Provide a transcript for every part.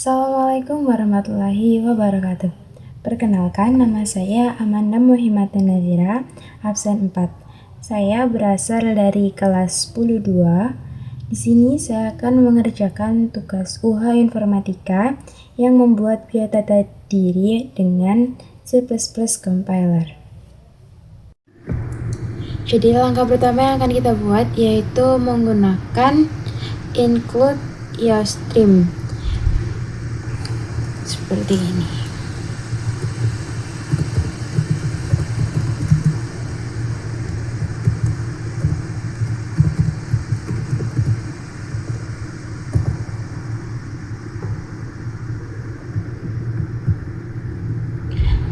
Assalamualaikum warahmatullahi wabarakatuh. Perkenalkan, nama saya Amanda Muhammadin Nazira, absen 4. Saya berasal dari kelas 10-2. Di sini saya akan mengerjakan tugas UH Informatika yang membuat biodata diri dengan C++ compiler. Jadi langkah pertama yang akan kita buat yaitu menggunakan include iostream. Seperti ini.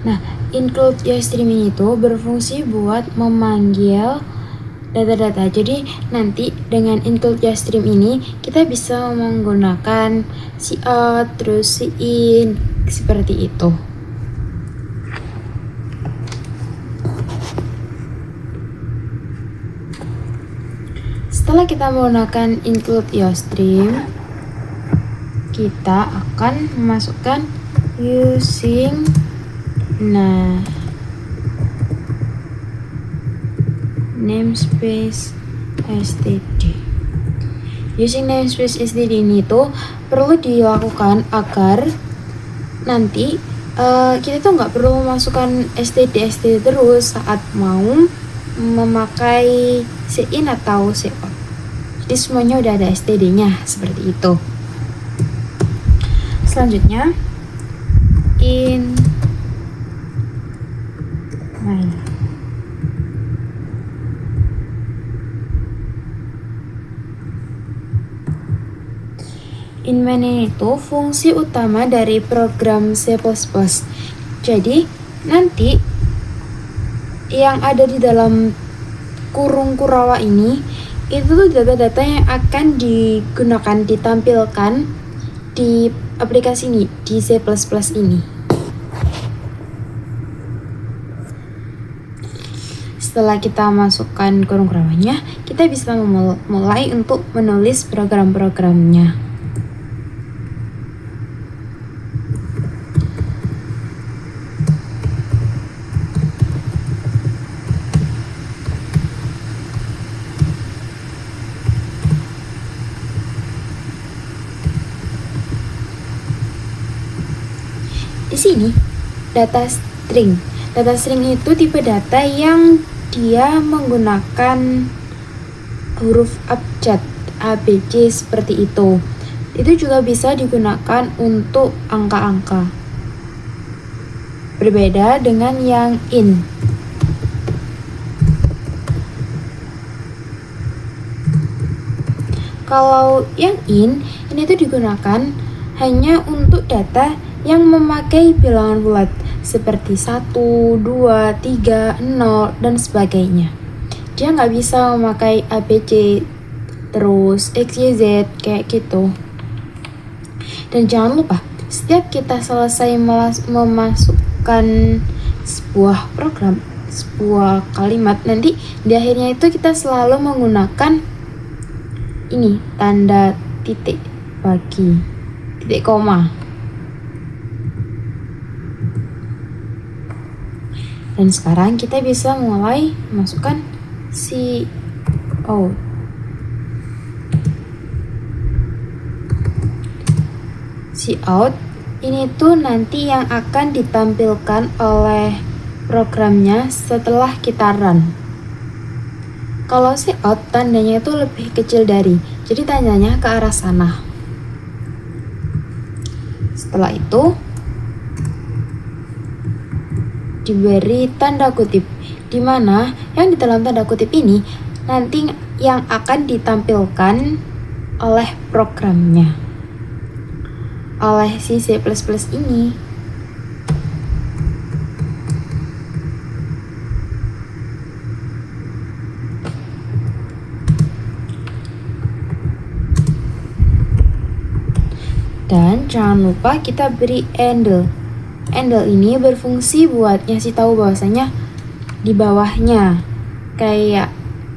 Nah, include iostream ini tuh berfungsi buat memanggil data-data. Jadi nanti dengan include iostream ini kita bisa menggunakan cout terus in seperti itu. Setelah kita menggunakan include iostream, kita akan memasukkan using namespace std. Using namespace std ini tuh perlu dilakukan agar nanti kita tuh nggak perlu memasukkan std terus saat mau memakai cin atau cout. Jadi semuanya udah ada std-nya seperti itu. Selanjutnya in main. In main itu fungsi utama dari program C++. Jadi nanti yang ada di dalam kurung kurawa ini itu tuh data-data yang akan digunakan ditampilkan di aplikasi ini, di C++ ini. Setelah kita masukkan kurung kurawanya, kita bisa mulai untuk menulis program-programnya. Di sini, data string. Data string itu tipe data yang dia menggunakan huruf abjad ABC seperti itu. Itu juga bisa digunakan untuk angka-angka. Berbeda dengan yang in. Kalau yang in, ini tuh digunakan hanya untuk data yang memakai bilangan bulat seperti 1, 2, 3, 0, dan sebagainya. Dia nggak bisa memakai ABC terus X, Y, Z kayak gitu. Dan jangan lupa, setiap kita selesai memasukkan sebuah program, sebuah kalimat, nanti di akhirnya itu kita selalu menggunakan ini, tanda titik bagi, titik koma. Dan sekarang kita bisa mulai masukkan cout. Cout ini tuh nanti yang akan ditampilkan oleh programnya setelah kita run. Kalau cout tandanya itu lebih kecil dari, jadi tandanya ke arah sana. Setelah itu diberi tanda kutip, di mana yang di dalam tanda kutip ini nanti yang akan ditampilkan oleh programnya, oleh si C++ ini. Dan jangan lupa kita beri handle. Handle ini berfungsi buat ngasih tahu bahwasanya di bawahnya kayak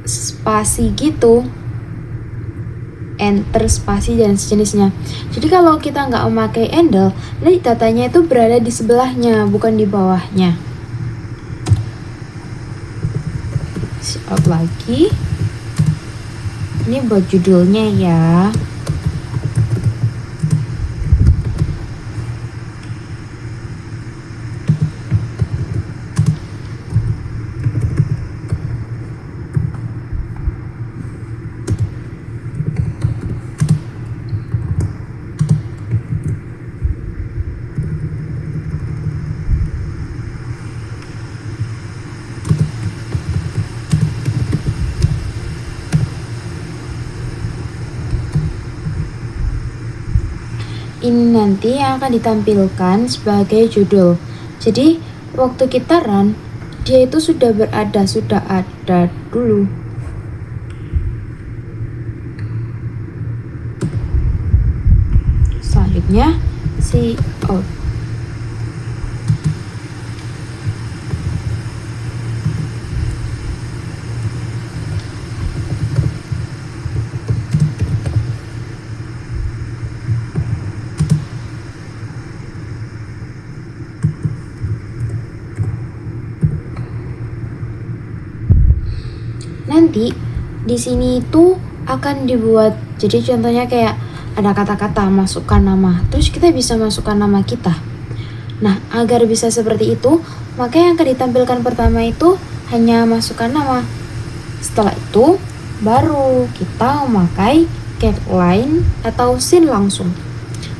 spasi gitu enter, spasi, dan sejenisnya. Jadi kalau kita nggak memakai handle, nanti datanya itu berada di sebelahnya, bukan di bawahnya. Out lagi. Ini buat judulnya ya. Ini nanti yang akan ditampilkan sebagai judul. Jadi waktu kita run, dia itu sudah ada dulu. Selanjutnya si out. Nanti di sini itu akan dibuat, jadi contohnya kayak ada kata-kata masukkan nama, terus kita bisa masukkan nama kita. Nah, agar bisa seperti itu, maka yang akan ditampilkan pertama itu hanya masukkan nama. Setelah itu baru kita memakai get line atau scene langsung.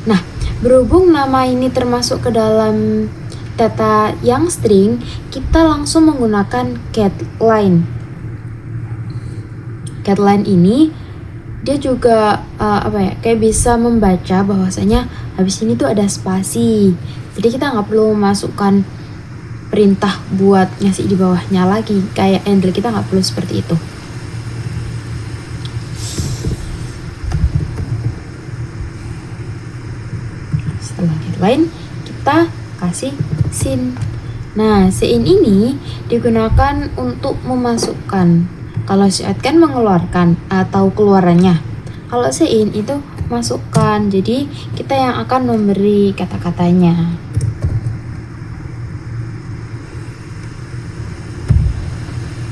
Nah, berhubung nama ini termasuk ke dalam data yang string, kita langsung menggunakan get line. Get line ini dia juga kayak bisa membaca bahwasanya habis ini tuh ada spasi. Jadi kita nggak perlu memasukkan perintah buat ngasih di bawahnya lagi. Kayak handle kita nggak perlu seperti itu. Setelah get line kita kasih scene. Nah, scene ini digunakan untuk memasukkan. Kalau out kan mengeluarkan atau keluarannya. Kalau in itu masukkan. Jadi kita yang akan memberi kata-katanya.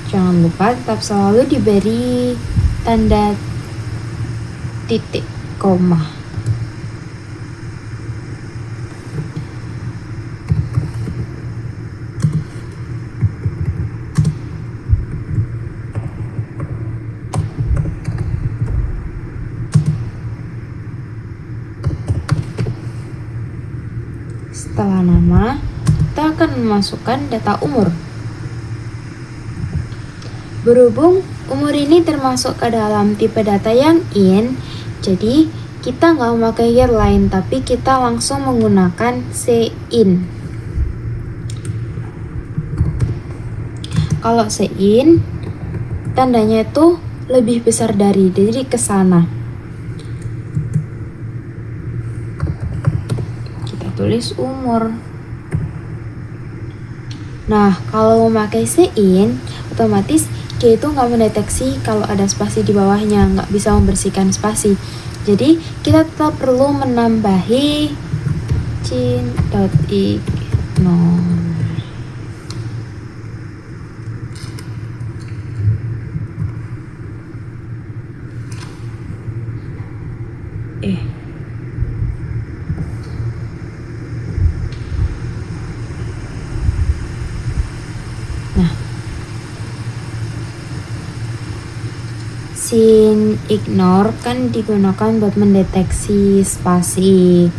Jangan lupa tetap selalu diberi tanda titik, koma. Setelah nama, kita akan memasukkan data umur. Berhubung umur ini termasuk ke dalam tipe data yang in, jadi kita nggak memakai get line, tapi kita langsung menggunakan in. Kalau in, tandanya itu lebih besar dari, jadi ke sana. Tulis umur. Nah, kalau memakai in, otomatis dia itu nggak mendeteksi kalau ada spasi di bawahnya, nggak bisa membersihkan spasi. Jadi kita tetap perlu menambahi cin.ignore. Sin ignore kan digunakan buat mendeteksi spasi,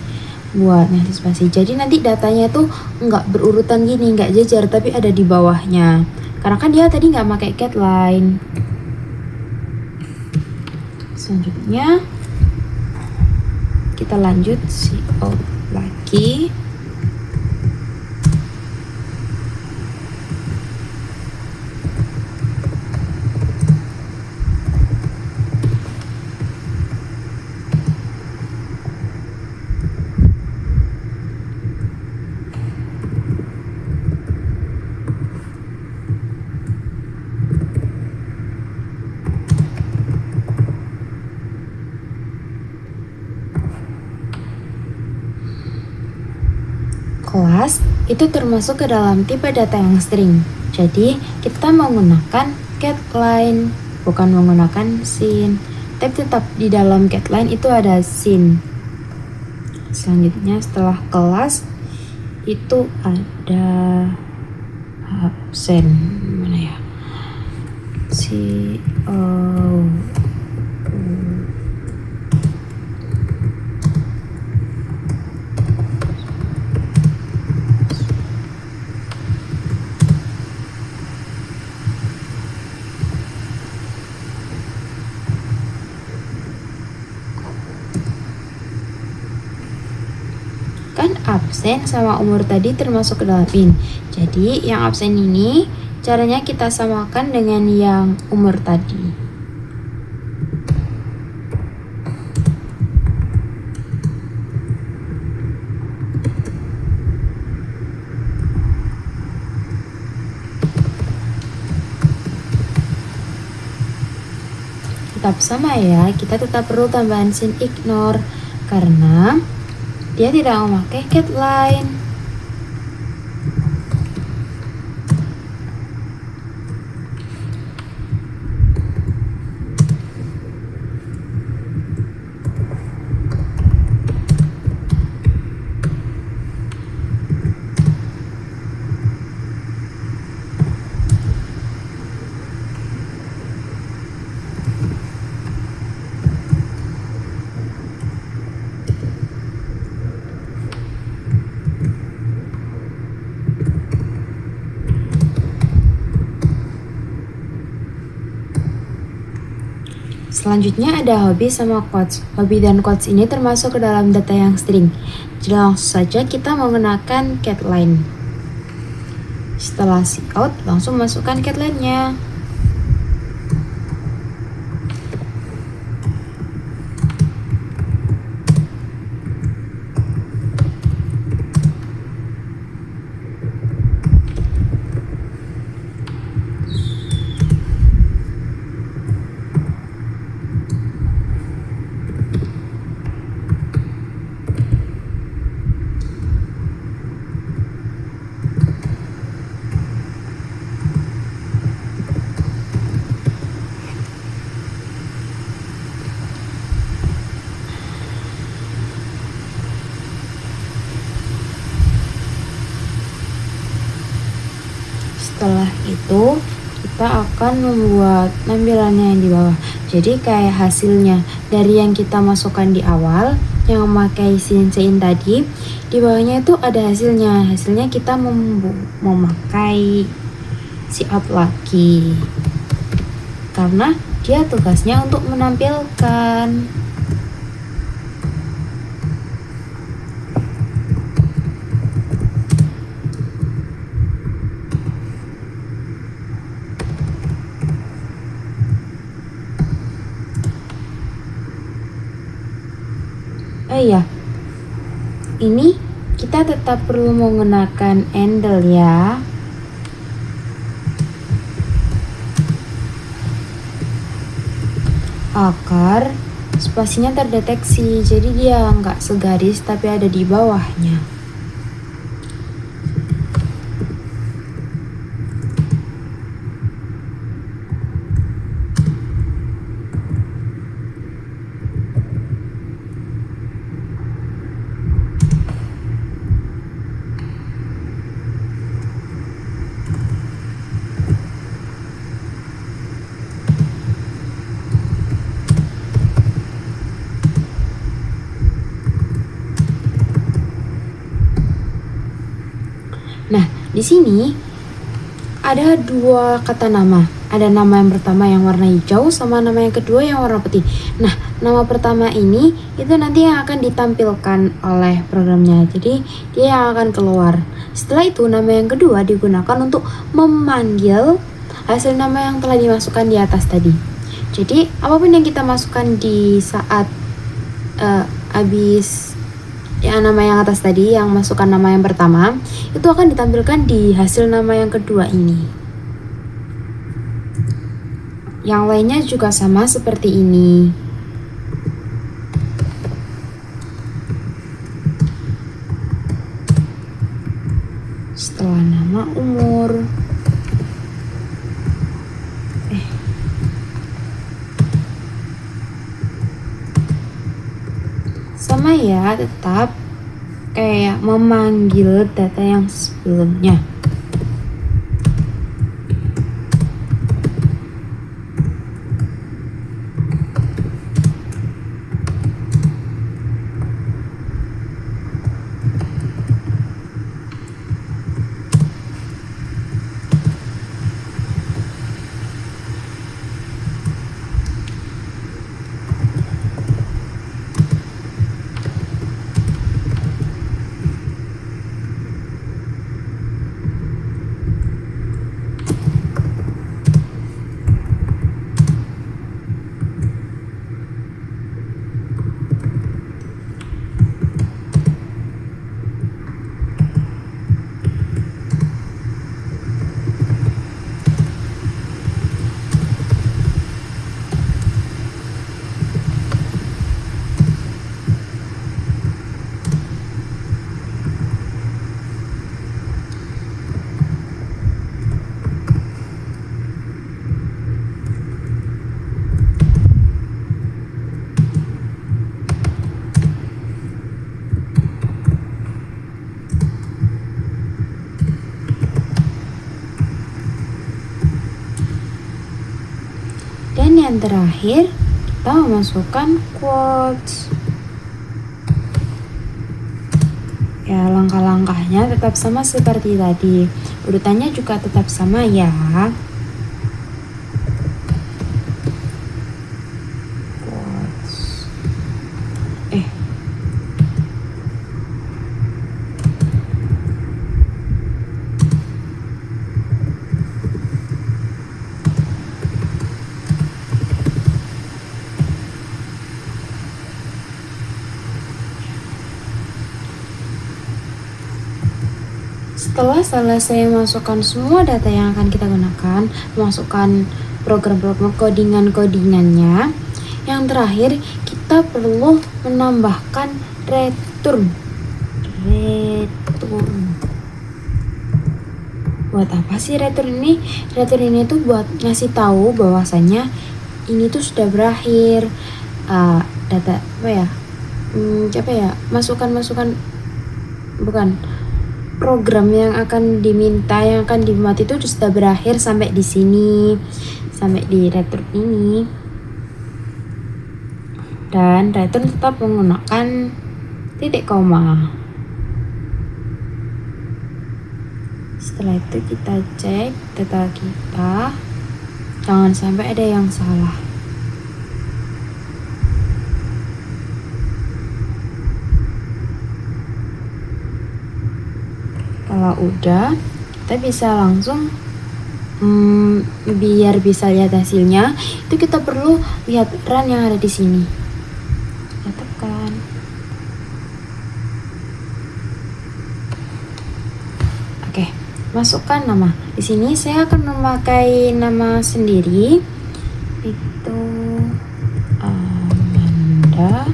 buat ngasih spasi. Jadi nanti datanya tuh nggak berurutan gini, nggak jajar, tapi ada di bawahnya. Karena kan dia tadi nggak pakai get line. Selanjutnya kita lanjut out lagi. kelas itu termasuk ke dalam tipe data yang string. Jadi kita menggunakan getLine, bukan menggunakan sin. Tapi tetap di dalam getLine itu ada sin. Selanjutnya setelah kelas itu ada absen, mana ya? Kan absen sama umur tadi termasuk ke dalam in. Jadi yang absen ini caranya kita samakan dengan yang umur tadi. Tetap sama ya, kita tetap perlu tambahan sin ignore karena dia tidak memakai getLine. Selanjutnya ada hobby sama quotes. Hobby dan quotes ini termasuk ke dalam data yang string. Jadi langsung saja kita menggunakan getLine. Setelah cout, langsung masukkan getLine-nya. Setelah itu kita akan membuat tampilannya yang di bawah. Jadi kayak hasilnya dari yang kita masukkan di awal yang memakai sin tadi, di bawahnya itu ada hasilnya. Hasilnya kita memakai si out lagi karena dia tugasnya untuk menampilkan. Ya, ini kita tetap perlu menggunakan handle ya. Agar spasinya terdeteksi, jadi dia nggak segaris tapi ada di bawahnya. Nah, di sini ada dua kata nama. Ada nama yang pertama yang warna hijau sama nama yang kedua yang warna putih. Nah, nama pertama ini itu nanti yang akan ditampilkan oleh programnya. Jadi, dia yang akan keluar. Setelah itu, nama yang kedua digunakan untuk memanggil hasil nama yang telah dimasukkan di atas tadi. Jadi, apapun yang kita masukkan di saat habis ya nama yang atas tadi, yang masukkan nama yang pertama, itu akan ditampilkan di hasil nama yang kedua ini. Yang lainnya juga sama seperti ini. setelah nama umur. Sama ya, tetap kayak memanggil data yang sebelumnya. Dan yang terakhir, kita memasukkan quotes. Ya, langkah-langkahnya tetap sama seperti tadi. Urutannya juga tetap sama ya. Quotes. Setelah selesai masukkan semua data yang akan kita gunakan, masukkan program-program codingan-codingannya, yang terakhir kita perlu menambahkan return. Buat apa sih return ini? Return ini tuh buat ngasih tahu bahwasanya ini tuh sudah berakhir. Data masukan bukan program yang akan diminta, yang akan dimuat itu sudah berakhir sampai di sini, sampai di return ini. Dan return tetap menggunakan titik koma. Setelah itu kita cek data kita, jangan sampai ada yang salah. Kalau udah, kita bisa langsung biar bisa lihat hasilnya, itu kita perlu lihat run yang ada di sini. Kita tekan. Oke, masukkan nama. Di sini saya akan memakai nama sendiri. Itu Amanda.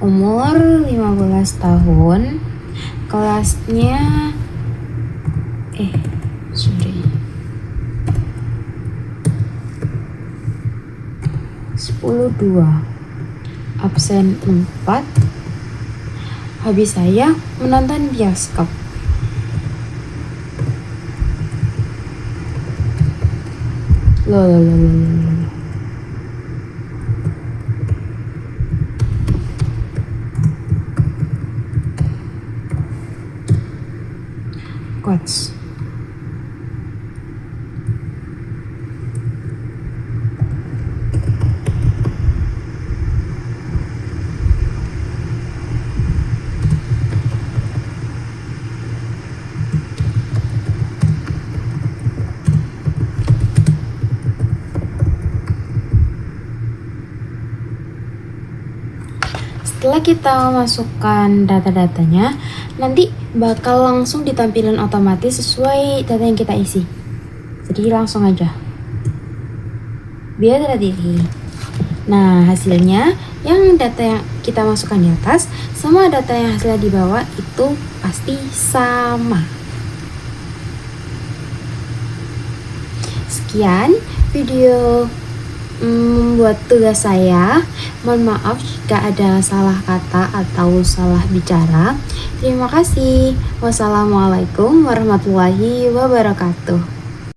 Umur 15 tahun, kelasnya 10-2, absen 4, hobi saya menonton bioskop. Loh. Quotes. Setelah kita masukkan data-datanya, nanti bakal langsung ditampilkan otomatis sesuai data yang kita isi. Jadi langsung aja. Biar tadi Nah, hasilnya yang data yang kita masukkan di atas sama data yang hasilnya di bawah itu pasti sama. Sekian video membuat tugas saya. Mohon maaf jika ada salah kata atau salah bicara. Terima kasih. Wassalamualaikum warahmatullahi wabarakatuh.